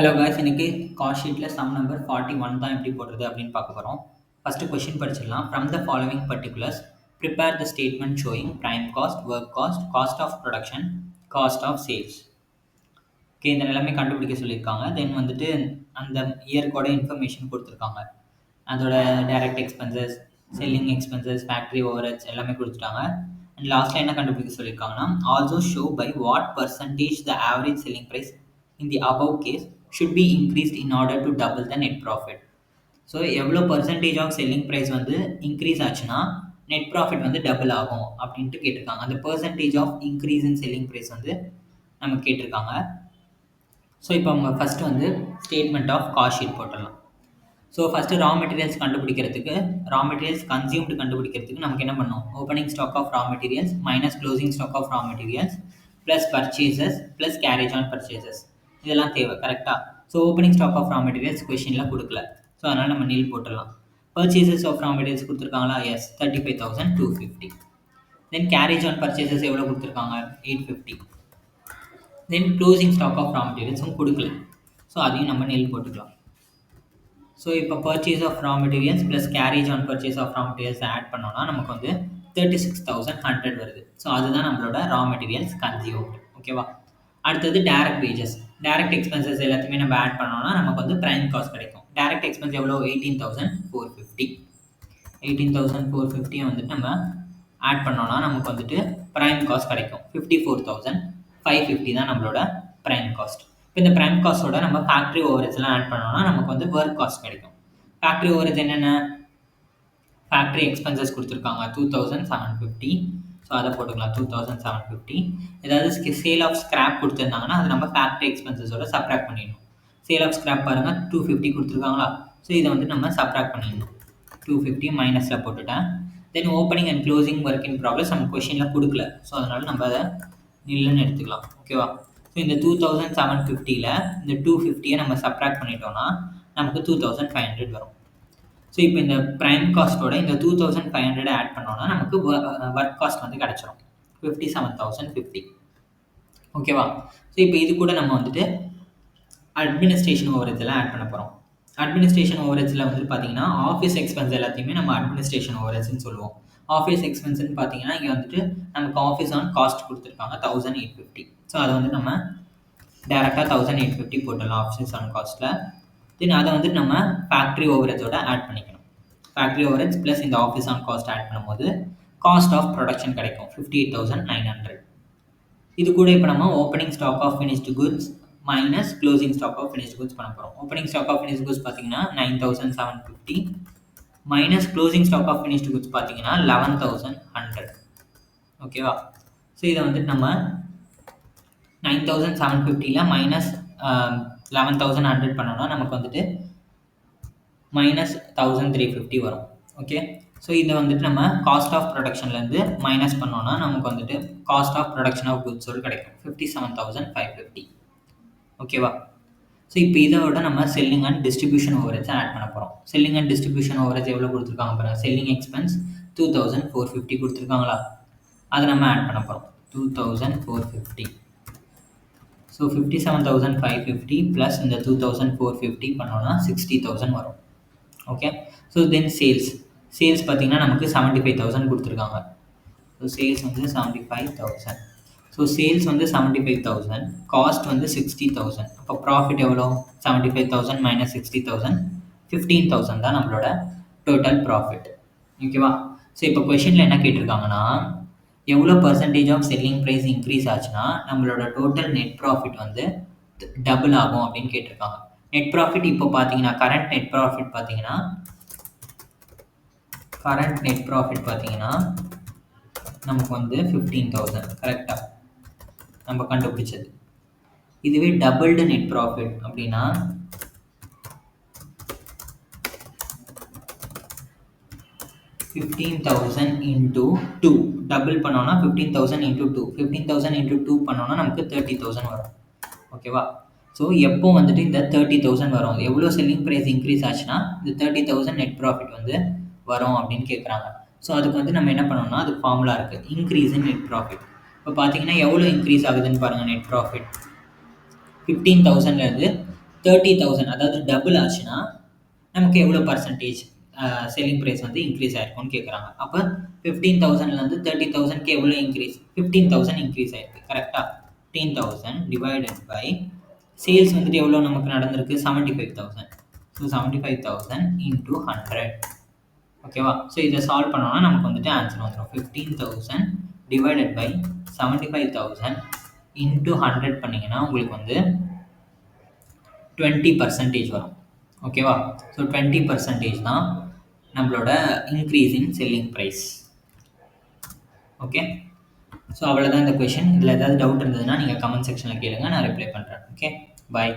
Hello guys, இன்னைக்கு cost ஷீட்டில் sum number 41 தான் எப்படி போடுறது அப்படின்னு பார்க்க போகிறோம். ஃபஸ்ட்டு கொஷின் படிச்சிடலாம். From the following particulars prepare the statement showing prime cost, work cost, cost of production, cost of sales. Okay, இந்த நிலைமை கண்டுபிடிக்க சொல்லியிருக்காங்க. தென் வந்துட்டு அந்த இயர்க்கோட இன்ஃபர்மேஷன் கொடுத்துருக்காங்க. அதோட direct expenses, selling expenses, factory overheads எல்லாமே கொடுத்துட்டாங்க. அண்ட் லாஸ்ட்டில் என்ன கண்டுபிடிக்க சொல்லியிருக்காங்கன்னா, also show by what percentage the average selling price in the above கேஸ் should be increased in order to double the net profit. So எவ்வளோ பர்சன்டேஜ் ஆஃப் செல்லிங் ப்ரைஸ் வந்து increase ஆச்சுன்னா நெட் ப்ராஃபிட் வந்து double ஆகும் அப்படின்ட்டு கேட்டிருக்காங்க. அந்த percentage of increase in selling price வந்து நமக்கு கேட்டிருக்காங்க. ஸோ இப்போ அவங்க ஃபஸ்ட்டு வந்து ஸ்டேட்மெண்ட் ஆஃப் காஸ்ட் ஷீட் போட்டுடலாம். ஸோ ஃபஸ்ட்டு ரா மெட்டீரியல்ஸ் கண்டுபிடிக்கிறதுக்கு, ரா மெட்டீரியல்ஸ் கன்சியூம்டு கண்டுபிடிக்கிறதுக்கு நமக்கு என்ன பண்ணணும்? Opening stock of raw materials minus closing stock of raw materials plus purchases plus carriage on purchases, இதெல்லாம் தேவை. கரெக்டாக? So opening stock of raw materials கொஷினில் கொடுக்கல, ஸோ அதனால் நம்ம நீல் போட்டுடலாம். பர்ச்சேசஸ் ஆஃப் ரா மெட்டீரியல்ஸ் கொடுத்துருக்காங்களா? Yes, 35,250. Then carriage on purchases எவ்வளோ கொடுத்துருக்காங்க? 850. Then closing stock of raw மெட்டீரியல்ஸும் கொடுக்கல, ஸோ அதையும் நம்ம நீல் போட்டுக்கலாம். ஸோ இப்போ purchase of raw materials plus carriage on purchase of raw materials add பண்ணோன்னா நமக்கு வந்து 36,100 வருது. ஸோ அதுதான் நம்மளோட ரா மெட்டீரியல்ஸ் கன்சியூம்டு. ஓகேவா? அடுத்தது டைரக்ட் வேஜஸ், டைரக்ட் எக்ஸ்பென்சஸ் எல்லாத்தையுமே நம்ம ஆட் பண்ணோம்னா நமக்கு வந்து ப்ரைம் காஸ்ட் கிடைக்கும். டைரக்ட் எக்ஸ்பென்ஸ் எவ்வளோ? 18,450. 18,450 வந்துட்டு நம்ம ஆட் பண்ணோம்னா நமக்கு வந்துட்டு ப்ரைம் காஸ்ட் கிடைக்கும். 54,550 தான் நம்மளோட ப்ரைம் காஸ்ட். இப்போ இந்த ப்ரைம் காஸ்ட்டோட நம்ம ஃபேக்ட்ரி ஓவரேஜ்லாம் ஆட் பண்ணோம்னா நமக்கு வந்து ஒர்க் காஸ்ட் கிடைக்கும். ஃபேக்ட்ரி ஓவரேஜ் என்னென்ன? ஃபேக்ட்ரி எக்ஸ்பென்சஸ் கொடுத்துருக்காங்க 2,750. ஸோ அதை போட்டுக்கலாம், 2,750. ஏதாவது சேல் ஆஃப் ஸ்கிராப் கொடுத்துருந்தாங்கன்னா அது நம்ம ஃபேக்ட்ரி எக்ஸ்பென்சஸோட சப்ராக்ட் பண்ணிடணும். சேல் ஆஃப் ஸ்கிராப் பாருங்கள் 250 கொடுத்துருக்காங்களா? ஸோ இதை வந்து நம்ம சப்ராக்ட் பண்ணிடணும். 250 மைனஸில் போட்டுட்டேன். Then opening and closing work in progress நம்ம கொஷினில் கொடுக்கல, ஸோ அதனால் நம்ம அதை நில்லுன்னு எடுத்துக்கலாம். ஓகேவா? ஸோ இந்த 2,750ல் இந்த 250 நம்ம சப்ராக்ட் பண்ணிட்டோம்னா நமக்கு 2,500 வரும். ஸோ இப்போ இந்த ப்ரைம் காஸ்ட்டோட இந்த 2,500 ஆட் பண்ணோன்னா நமக்கு ஒர்க் காஸ்ட் வந்து கிடச்சிரும் 57,050. ஓகேவா? ஸோ இப்போ இது கூட நம்ம வந்துட்டு அட்மினிஸ்ட்ரேஷன் ஓவரேஜெல்லாம் ஆட் பண்ண போகிறோம். அட்மினிஸ்ட்ரேஷன் ஓவரேஜில் வந்துட்டு பார்த்தீங்கன்னா ஆஃபீஸ் எக்ஸ்பென்ஸ் எல்லாத்தையுமே நம்ம அட்மினிஸ்ட்ரேஷன் ஓவரேஜ்னு சொல்லுவோம். ஆஃபீஸ் எக்ஸ்பென்ஸ்னு பார்த்தீங்கன்னா இங்கே வந்துட்டு நமக்கு ஆஃபீஸ் ஆன் காஸ்ட் கொடுத்துருக்காங்க 1,850. ஸோ அதை வந்து நம்ம டேரெக்டாக 1,850 போட்டுடலாம் ஆஃபீஸ் ஆன் காஸ்ட்டில். தென் அதை வந்துட்டு நம்ம ஃபேக்ட்ரி ஓவரேஜோட ஆட் பண்ணிக்கணும். ஃபேக்ட்ரி ஓவரேஜ் ப்ளஸ் இந்த ஆஃபீஸ் ஆன் காஸ்ட் ஆட் பண்ணும்போது காஸ்ட் ஆஃப் ப்ரொடக்ஷன் கிடைக்கும் 58,900. இது கூட இப்போ நம்ம opening stock of finished goods minus closing stock of finished goods பண்ண போகிறோம். Opening stock of finished goods பார்த்தீங்கன்னா 9,750 minus closing stock of finished goods பார்த்தீங்கன்னா 11,100. ஓகேவா? ஸோ இதை வந்துட்டு நம்ம 9,750ல் மைனஸ் 11,100 பண்ணோம்னா நமக்கு வந்துட்டு மைனஸ் 1,350 வரும். ஓகே, ஸோ இதை வந்துட்டு நம்ம காஸ்ட் ஆஃப் ப்ரொடக்ஷன்லேருந்து மைனஸ் பண்ணோன்னா நமக்கு வந்துட்டு cost of production of goods கிடைக்கும் 57,550. ஓகேவா? ஸோ இப்போ இதோட நம்ம selling and distribution overhead add பண்ண போகிறோம். செல்லிங் அண்ட் டிஸ்ட்ரிபியூஷன் ஓவரேஜ் எவ்வளோ கொடுத்துருக்காங்க பாருங்கள். செல்லிங் எக்ஸ்பென்ஸ் 2,450 கொடுத்துருக்காங்களா? அதை நம்ம ஆட் பண்ண போகிறோம் 2,450. ஸோ 57,550 ப்ளஸ் இந்த 2,450 பண்ணோன்னா 60,000 வரும். ஓகே, ஸோ தென் சேல்ஸ் பார்த்தீங்கன்னா நமக்கு 75,000 கொடுத்துருக்காங்க. ஸோ சேல்ஸ் வந்து 75,000. ஸோ சேல்ஸ் வந்து 75,000, காஸ்ட் வந்து 60,000. அப்போ ப்ராஃபிட் எவ்வளோ? 75,000 மைனஸ் 60,000, 15,000 தான் நம்மளோட டோட்டல் ப்ராஃபிட். ஓகேவா? ஸோ இப்போ கொஷினில் என்ன கேட்டிருக்காங்கன்னா எவ்வளோ percentage of selling price increase ஆச்சுன்னா நம்மளோட டோட்டல் நெட் ப்ராஃபிட் வந்து டபுள் ஆகும் அப்படின்னு கேட்டிருக்காங்க. நெட் ப்ராஃபிட் இப்போ பார்த்தீங்கன்னா கரண்ட் நெட் ப்ராஃபிட் பார்த்தீங்கன்னா நமக்கு வந்து 15,000. கரெக்டாக நம்ம கண்டுபிடிச்சது. இதுவே டபுள்டு நெட் ப்ராஃபிட் அப்படின்னா 15,000 இன்டூ 2 டபுள் பண்ணோன்னா 15,000 இன்டூ 2, 15,000 இன்டூ 2 பண்ணோன்னா நமக்கு 30,000 வரும். ஓகேவா? ஸோ எப்போ வந்துட்டு இந்த 30,000 வரும்? எவ்வளோ செல்லிங் ப்ரைஸ் இன்க்ரீஸ் ஆச்சுன்னா இந்த 30,000 நெட் ப்ராஃபிட் வந்து வரும் அப்படின்னு கேட்குறாங்க. ஸோ அதுக்கு வந்து நம்ம என்ன பண்ணோம்னா அதுக்கு ஃபார்முலா இருக்குது, இன்க்ரீஸ் இன் நெட் ப்ராஃபிட். இப்போ பார்த்தீங்கன்னா எவ்வளோ இன்க்ரீஸ் ஆகுதுன்னு பாருங்கள். நெட் ப்ராஃபிட் 15,000லேருந்து 30,000 அதாவது டபுள் ஆச்சுன்னா நமக்கு எவ்வளோ பர்சன்டேஜ் செல்லிங் ப்ரைஸ் வந்து இன்க்ரீஸ் ஆயிருக்கும்னு கேட்குறாங்க. அப்போ 15,000லேருந்து 30,000க்கு எவ்வளோ இன்க்ரீஸ்? 15,000 இன்க்ரீஸ் ஆயிருக்கு. கரெக்டாக? 15,000 டிவைடட் பை சேல்ஸ் வந்துட்டு எவ்வளோ நமக்கு நடந்திருக்கு? 75,000. So 75,000 into 100. ஓகேவா? ஸோ இதை சால்வ் பண்ணோம்னா நமக்கு வந்துட்டு ஆன்சர் வந்துடும். 15,000 டிவைடட் பை 75,000 இன்டூ 100 பண்ணிங்கன்னா உங்களுக்கு வந்து 20% வரும். ஓகேவா? ஸோ 20% தான் நம்மளோட increase in selling price. Okay, so அவ்வளோதான் இந்த கொஷின். இதில் ஏதாவது டவுட் இருந்ததுன்னா நீங்கள் கமெண்ட் செக்ஷனில் கேளுங்க, நான் ரிப்ளை பண்ணுறேன். ஓகே, பாய்.